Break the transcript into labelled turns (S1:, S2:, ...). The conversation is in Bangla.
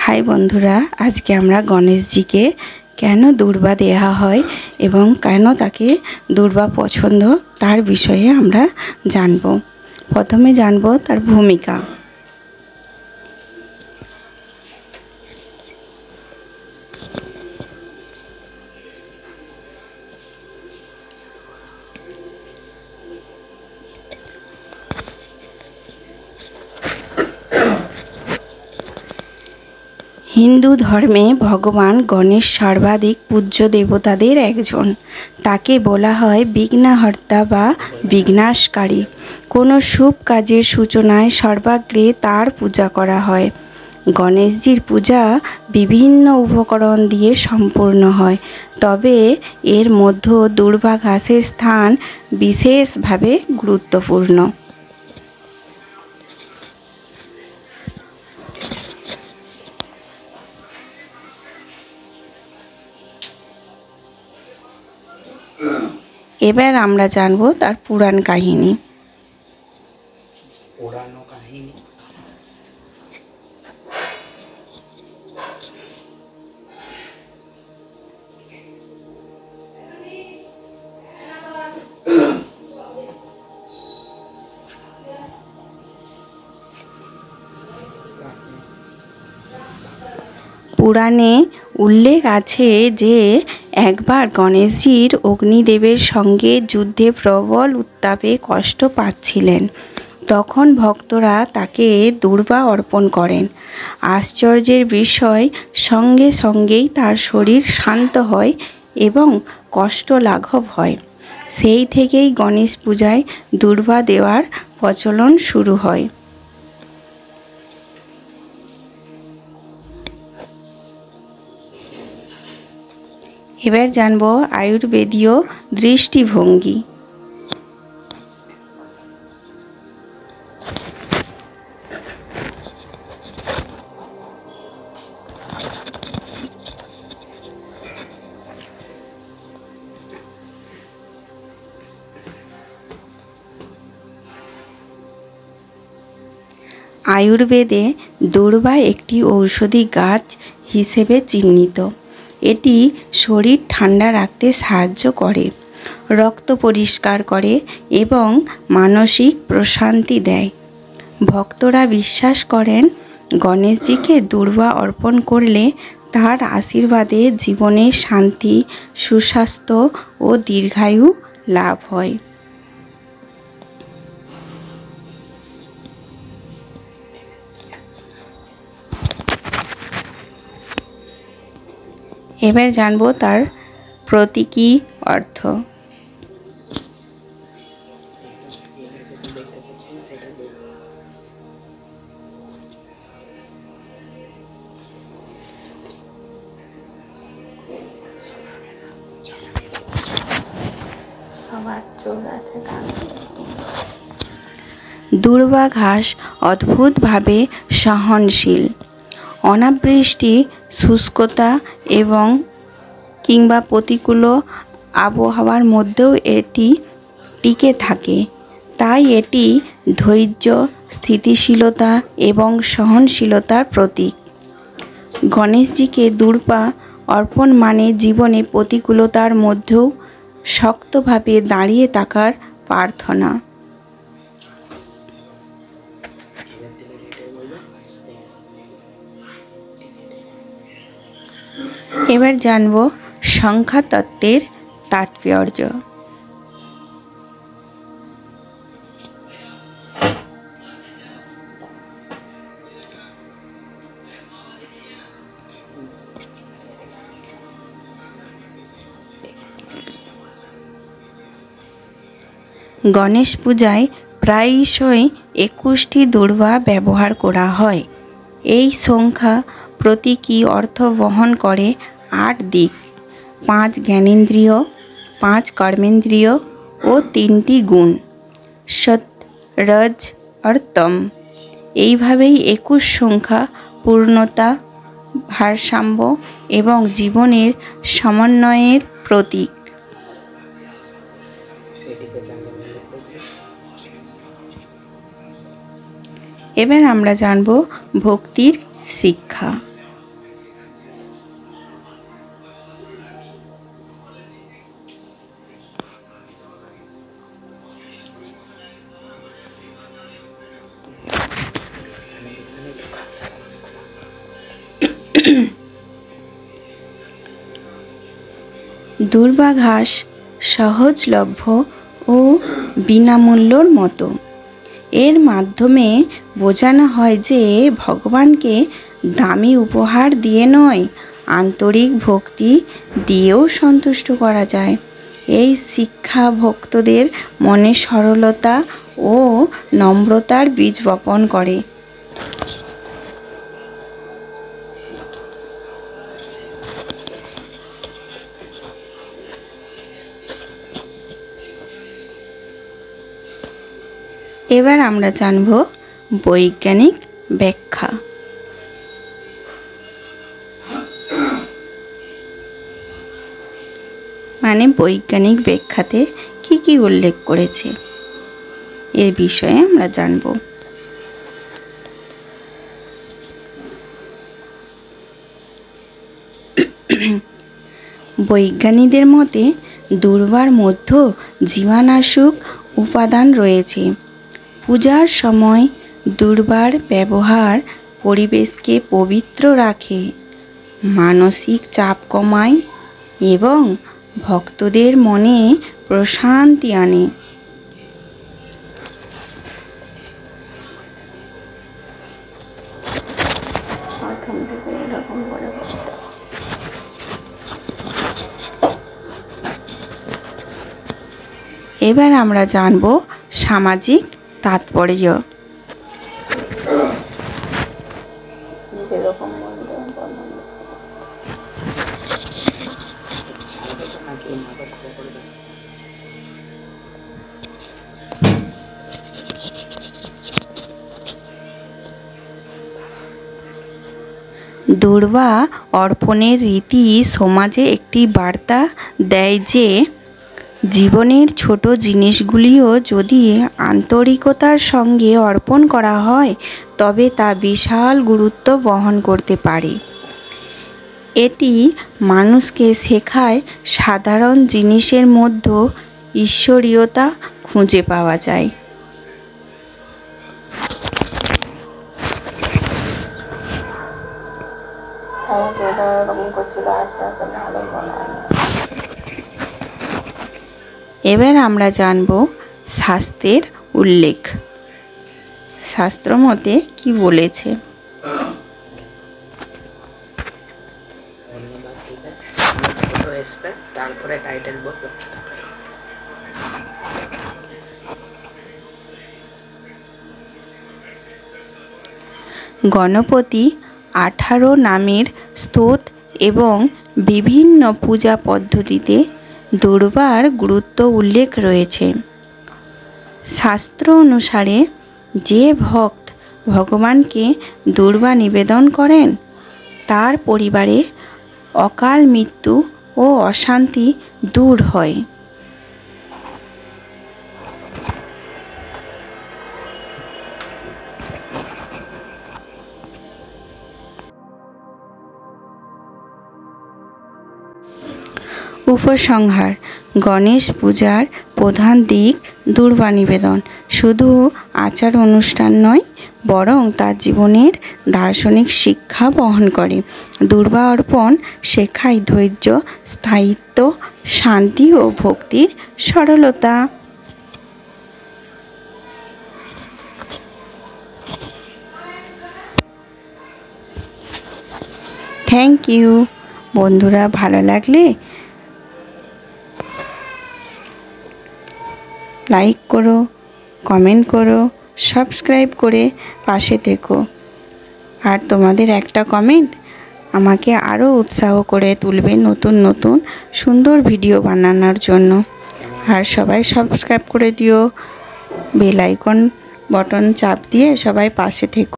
S1: हाई बंधुरा आज के आमरा गणेश जी के केन दूर्वा देया हय एबं केन ताके दूर्वा पछंद तार विषये आमरा जानबो। प्रथमे जानबो तार भूमिका। हिंदू धर्मे भगवान गणेश सर्वाधिक पूज्य देवतादेर एकजन। ताके बला हय विघ्नहर्ता बा विघ्नाशकारी। कोनो शुभ काजेर सूचनाय सर्वाग्रे तार पूजा करा हय। गणेशजीर पूजा विभिन्न उपकरण दिए सम्पूर्ण हय, तबे एर मध्य दूर्वा घासेर स्थान विशेषभावे गुरुत्वपूर्ण। एबार आमरा जानबो तार पुराण काहिनी। पुराणे उल्लेख आछे जे एकबार गणेशजीर अग्निदेवेर संगे युद्धे प्रबल उत्तापे कष्ट पाच्छिलेन। तखन भक्तरा ताके दूर्वा अर्पण करेन। आश्चर्येर विषय संगे संगेई तार शरीर शांत हय एबं कष्ट लाघव हय। सेई थेकेई गणेश पूजाय दूर्वा देवार प्रचलन शुरू हय। एबार जानबो आयुर्वेदीय दृष्टिभंगी। आयुर्वेदे दूर्वा एकटी औषधि गाछ हिसेबे चिह्नित। एटी शरीर ठंडा रखते साहाय्य करे, रक्त परिष्कार करे एवं मानसिक प्रशांति देय। भक्तरा विश्वास करें गणेश जी के दूर्वा अर्पण करले तार आशीर्वादे जीवने शांति, सुस्वास्थ्य और दीर्घायु लाभ हय। एबार जानबो तार प्रतीकी अर्थ। दूर्वा घास अद्भुत भावे सहनशील। अनावृष्टि, शुष्कता एवं किंबा प्रतिकूल आबहावार मध्येও एटी टिके थाके। ताई एटी धैर्य, स्थितिशीलता एवं सहनशीलतार प्रतीक। गणेश जी के दूर्वा अर्पण माने जीवने प्रतिकूलतार मध्येও शक्तभावे दाঁড়িয়ে থাকার प्रार्थना। एबार जानबो संख्या तत्त्वेर तात्पर्य। गणेश पूजाय प्रायशई 21टी दूर्वा व्यवहार करा हय। এই সংখ্যা প্রতীকী অর্থ বহন করে 8 দিক, 5 জ্ঞানেন্দ্রিয়, 5 কর্মেন্দ্রিয় ও 3টি গুণ সৎ, রজ আর তম। এইভাবেই 21 সংখ্যা পূর্ণতা, ভারসাম্য এবং জীবনের সমন্বয়ের প্রতীক। এবার আমরা জানব ভক্তির শিক্ষা। দূর্বা ঘাস সহজলভ্য ও বিনামূল্যর মতো। এর মাধ্যমে বোঝানো হয় যে ভগবানকে দামি উপহার দিয়ে নয়, আন্তরিক ভক্তি দিয়েও সন্তুষ্ট করা যায়। এই শিক্ষা ভক্তদের মনে সরলতা ও নম্রতার বীজ বপন করে। এবার আমরা জানব বৈজ্ঞানিক ব্যাখ্যা। মানে বৈজ্ঞানিক ব্যাখ্যাতে কি কি উল্লেখ করেছে এর বিষয়ে আমরা জানব। বৈজ্ঞানিকদের মতে দূর্বার মধ্যে জীবাণুনাশক উপাদান রয়েছে। পূজার সময় দূর্বার ব্যবহার পরিবেশকে পবিত্র রাখে, মানসিক চাপ কমায় এবং ভক্তদের মনে প্রশান্তি আনে। এবার আমরা জানব সামাজিক তাৎপর্য। দূর্বা অর্পণের রীতি সমাজে একটি বার্তা দেয় যে জীবনের ছোট জিনিসগুলিও যদি আন্তরিকতার সঙ্গে অর্পণ করা হয় তবে তা বিশাল গুরুত্ব বহন করতে পারে। এটি মানুষকে শেখায় সাধারণ জিনিসের মধ্যে ঈশ্বরীয়তা খুঁজে পাওয়া যায়। এবার আমরা জানব শাস্ত্রের উল্লেখ। শাস্ত্র মতে কি বলেছে। গণপতি 18 নামের স্তোত্র এবং বিভিন্ন পূজা পদ্ধতিতে দূর্বার গুরুত্ব উল্লেখ রয়েছে। শাস্ত্র অনুসারে যে ভক্ত ভগবানকে দূর্বা নিবেদন করেন তার পরিবারে অকাল মৃত্যু ও অশান্তি দূর হয়। উপসংহার: গণেশ পূজার প্রধান দিক দূর্বা নিবেদন শুধু আচার অনুষ্ঠান নয়, বরং তার জীবনের দার্শনিক শিক্ষা বহন করে। দূর্বা অর্পণ শেখায় ধৈর্য, স্থায়িত্ব, শান্তি ও ভক্তির সরলতা। থ্যাংক ইউ বন্ধুরা। ভালো লাগলে লাইক করো, কমেন্ট করো, সাবস্ক্রাইব করে পাশে থেকো। আর তোমাদের একটা কমেন্ট আমাকে আরও উৎসাহ করে তুলবে নতুন নতুন সুন্দর ভিডিও বানানোর জন্য। আর সবাই সাবস্ক্রাইব করে দিও, বেল আইকন বটন চাপ দিয়ে সবাই পাশে থেকো।